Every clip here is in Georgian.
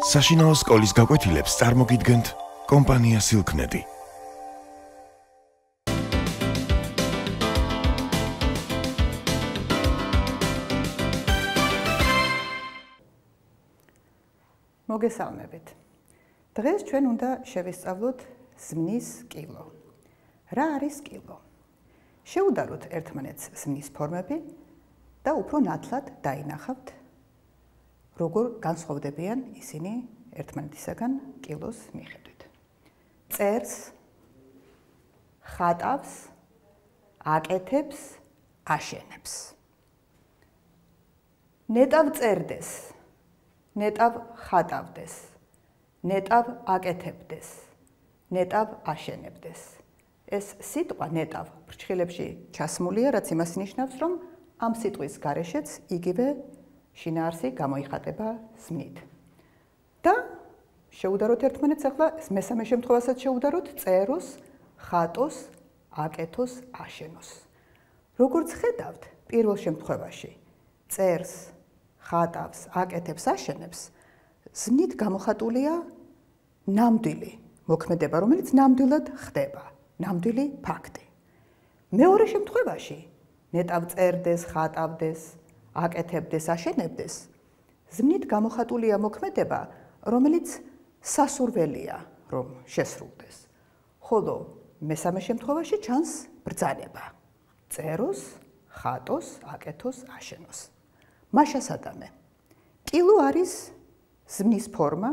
საშინაო სკოლის გაკვეთილებს წარმოგიდგენთ კომპანია Silknet. მოგესალმებით. დღეს ჩვენ უნდა შევისწავლოთ ზმნის კილო. რა არის კილო? შევუდაროთ ერთმანეთს ზმნის ფორმები და უფრო ნათლად დაინახავთ, როგორ განსხვავდებიან ისინი ერთმანეთისაგან კილოს მიხედვით. წერს, ხატავს, აკეთებს, აშენებს. ნეტავ წერდეს, ნეტავ ხატავდეს, ნეტავ აკეთებდეს, ნეტავ აშენებდეს. ეს სიტყვა ნეტავ ფრჩხილებში ჩასმულია, რაც იმას ნიშნავს, რომ ამ სიტყვის გარეშეც იგივე შინაარსი გამოიხატება ზმნით. და შევუდაროთ ერთმანეთს, ახლა მესამე შემთხვევასაც შევუდაროთ, წეროს, ხატოს, აკეთოს, აშენოს. როგორც ხედავთ, პირველ შემთხვევაში წერს, ხატავს, აკეთებს, აშენებს, ზმნით გამოხატულია ნამდვილი მოქმედება, რომელიც ნამდვილად ხდება, ნამდვილი ფაქტი. მეორე შემთხვევაში ნეტავ წერდეს, ხატავდეს, აკეთებდეს, აშენებდეს, ზმნით გამოხატულია მოქმედება, რომელიც სასურველია, რომ შესრულდეს. ხოლო მესამე შემთხვევაში ჩანს ბრძანება. წეროს, ხატოს, აკეთოს, აშენოს. მაშასადამე, კილო არის ზმნის ფორმა,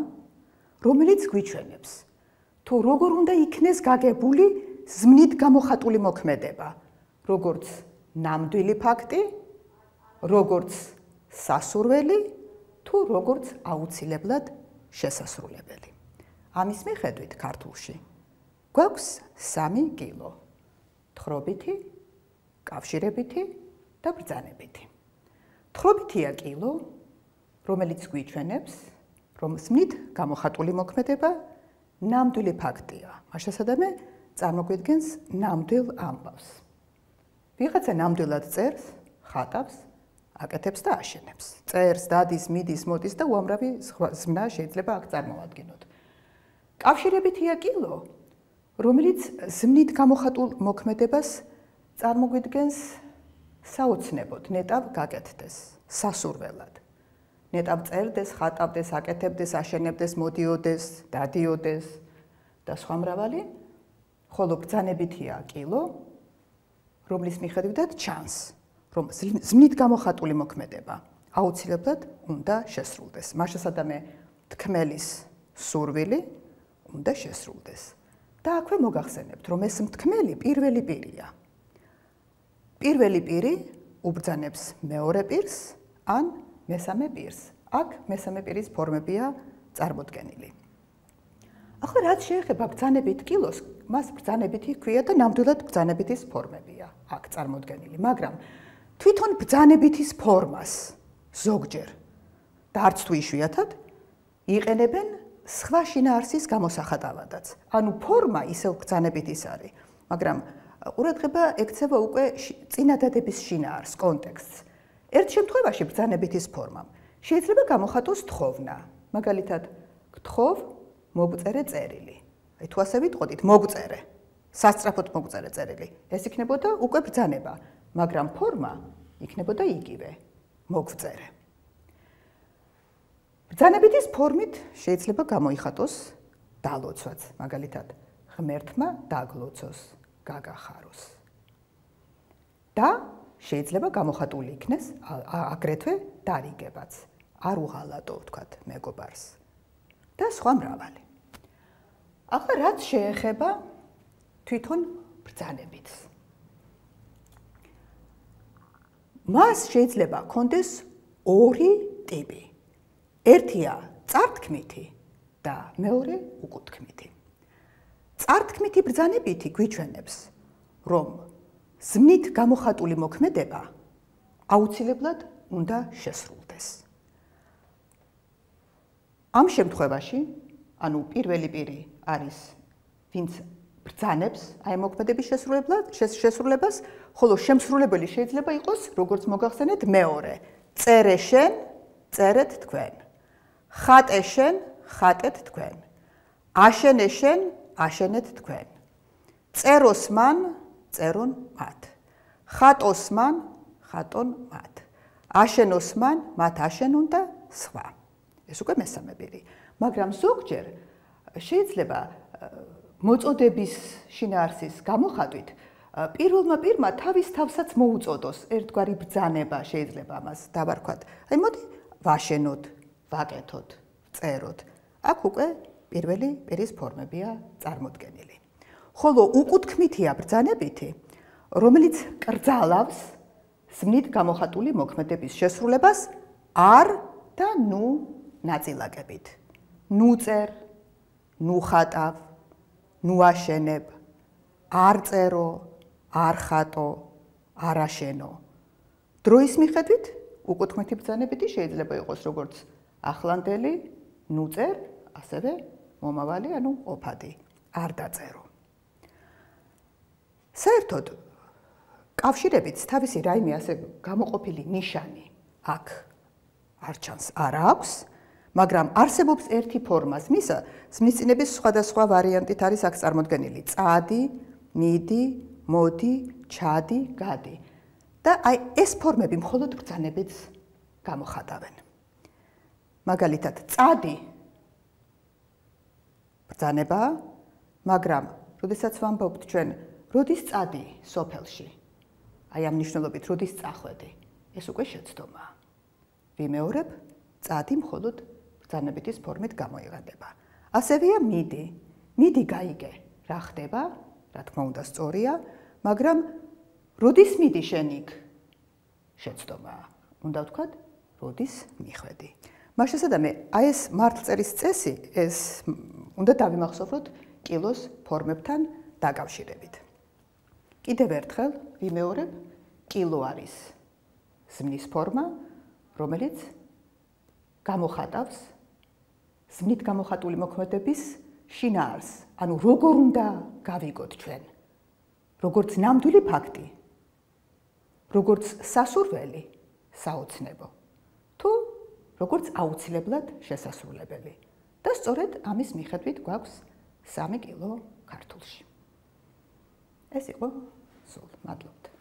რომელიც გვიჩვენებს, თუ როგორ უნდა იქნეს გაგებული ზმნით გამოხატული მოქმედება, როგორც ნამდვილი ფაქტი, როგორც სასურველი, თუ როგორც აუცილებლად შესასრულებელი. ამის მიხედვით ქართულში გვაქვს 3 კილო: თხრობითი, კავშირებითი და ბრძანებითი. თხრობითია კილო, რომელიც გვიჩვენებს, რომ ზმნით გამოხატული მოქმედება ნამდვილი ფაქტია. მაშასადამე წარმოგვიდგენს ნამდვილ ამბავს. ვიღაცა ნამდვილად წერს, ხატავს, აკეთებს და აშენებს. წერს, დადის, მიდის, მოდის და უამრავი ზმნა შეიძლება აქ წარმოვადგინოთ. კავშირებითია კილო, რომელიც ზმნით გამოხატულ მოქმედებას წარმოგვიდგენს საოცნებოდ, ნეტავ გაკეთდეს, სასურველად. ნეტავ წერდეს, ხატავდეს, აკეთებდეს, აშენებდეს, მოდიოდეს, დადიოდეს და სხვა მრავალი. ხოლო ბრძანებითია კილო, რომლის მიხედვითაც ჩანს, რომ ზმნით გამოხატული მოქმედება აუცილებლად უნდა შესრულდეს. მაშასადამე მთქმელის სურვილი უნდა შესრულდეს. და აქვე მოგახსენებთ, რომ ეს მთქმელი პირველი პირია. პირველი პირი უბრძანებს მეორე პირს ან მესამე პირს. აქ მესამე პირის ფორმებია წარმოდგენილი. ახლა რაც შეეხება ბრძანებით კილოს, მას ბრძანებითი ჰქვია და ნამდვილად ბრძანებითის ფორმებია აქ წარმოდგენილი, მაგრამ თვითონ ბრძანებითის ფორმას ზოგჯერ და არც თუ იშვიათად იყენებენ სხვა შინაარსის გამოსახატავადაც. ანუ ფორმა ისევ ბრძანებითის არის, მაგრამ ყურადღება ექცევა უკვე წინადადების შინაარსს, კონტექსტს. ერთ შემთხვევაში ბრძანებითის ფორმამ შეიძლება გამოხატოს თხოვნა. მაგალითად, გთხოვ, მოგწერე წერილი. აი თუ ასე ვიტყოდით, მოგწერე, სასწრაფოდ მოგწერე წერილი. ეს იქნებოდა უკვე ბრძანება, მაგრამ ფორმა იქნებოდა იგივე, მოგწერე. ბრძანებითის ფორმით შეიძლება გამოიხატოს დალოცვაც, მაგალითად, ღმერთმა დაგლოცოს, გაგახაროს. და შეიძლება გამოხატული იქნეს აგრეთვე დარიგებაც, არ უღალატო ვთქვათ მეგობარს და სხვა მრავალი. ახლა რაც შეეხება თვითონ ბრძანებითს. მას შეიძლება ჰქონდეს ორი ტიპი. ერთია წართქმითი და მეორე უკუთქმითი. წართქმითი ბრძანებითი გვიჩვენებს, რომ ზმნით გამოხატული მოქმედება აუცილებლად უნდა შესრულდეს. ამ შემთხვევაში, ანუ პირველი პირი არის, ვინც ბრძანებს აი მოქმედების შესრულებას, ხოლო შემსრულებელი შეიძლება იყოს, როგორც მოგახსენეთ, მეორე. წერე შენ, წერეთ თქვენ. ხატე შენ, ხატეთ თქვენ. აშენე შენ, აშენეთ თქვენ. წეროს მან, წერონ მათ. ხატოს მან, ხატონ მათ. აშენოს მან, მათ აშენონ და სხვა. ეს უკვე მესამე პირი. მაგრამ ზოგჯერ შეიძლება მოწოდების შინაარსის გამოხატვით პირველმა პირმა თავის თავსაც მოუწოდოს ერთგვარი ბრძანება შეიძლება ამას დავარქვათ. აი მოდი ვაშენოთ, ვაკეთოთ, წეროთ. აქ უკვე პირველი პირის ფორმებია წარმოდგენილი. ხოლო უკუთქმითია ბრძანებითი, რომელიც კრძალავს ზმნით გამოხატული მოქმედების შესრულებას არ და ნუ ნაწილაკებით. ნუ წერ, ნუ ხატავ, ნუ აშენებ, არ წერო, არ ხატო, არ აშენო. დროის მიხედვით უკუთქმითი ბრძანებითი შეიძლება იყოს როგორც ახლანდელი, ნუ წერ, ასევე მომავალი, ანუ ყოფადი, არ დაწერო. საერთოდ კავშირებით თავისი რაიმე ასე გამოყოფილი ნიშანი აქ არ ჩანს, არ აქვს, მაგრამ არსებობს ერთი ფორმა ზმნისა, ზმნის წინების სხვადასხვა ვარიანტით არის აქ წარმოდგენილი. წადი, მიდი, მოდი, ჩადი, გადი. და აი ეს ფორმები მხოლოდ ბრძანებით გამოხატავენ. მაგალითად, წადი ბრძანებაა, მაგრამ როდესაც ვამბობთ ჩვენ, როდის წადი სოფელში? აი ამ მნიშვნელობით როდის წახვედი? ეს უკვე შეცდომაა. ვიმეორებ, წადი მხოლოდ ბრძანებითის ფორმით გამოიყენება. ასევეა მიდი. მიდი გაიგე, რა ხდება? რა თქმა უნდა სწორია, მაგრამ როდის მიდი შენ იქ? შეცდომაა. უნდა ვთქვათ, როდის მიხვედი. მას შესაბამე, აი ეს მართლწერის წესი, ეს უნდა დავიმახსოვროთ კილოს ფორმებთან დაკავშირებით. კიდევ ერთხელ ვიმეორებ, კილო არის ზმნის ფორმა, რომელიც გამოხატავს ზმნით გამოხატული მოქმედების შინაარსს, ანუ როგორ უნდა გავიგოთ ჩვენ, როგორც ნამდვილი ფაქტი, როგორც სასურველი, საოცნებო, თუ როგორც აუცილებლად შესასრულებელი. და სწორედ ამის მიხედვით გვაქვს 3 კილო ქართულში. ეს იყო სულ, მადლობთ.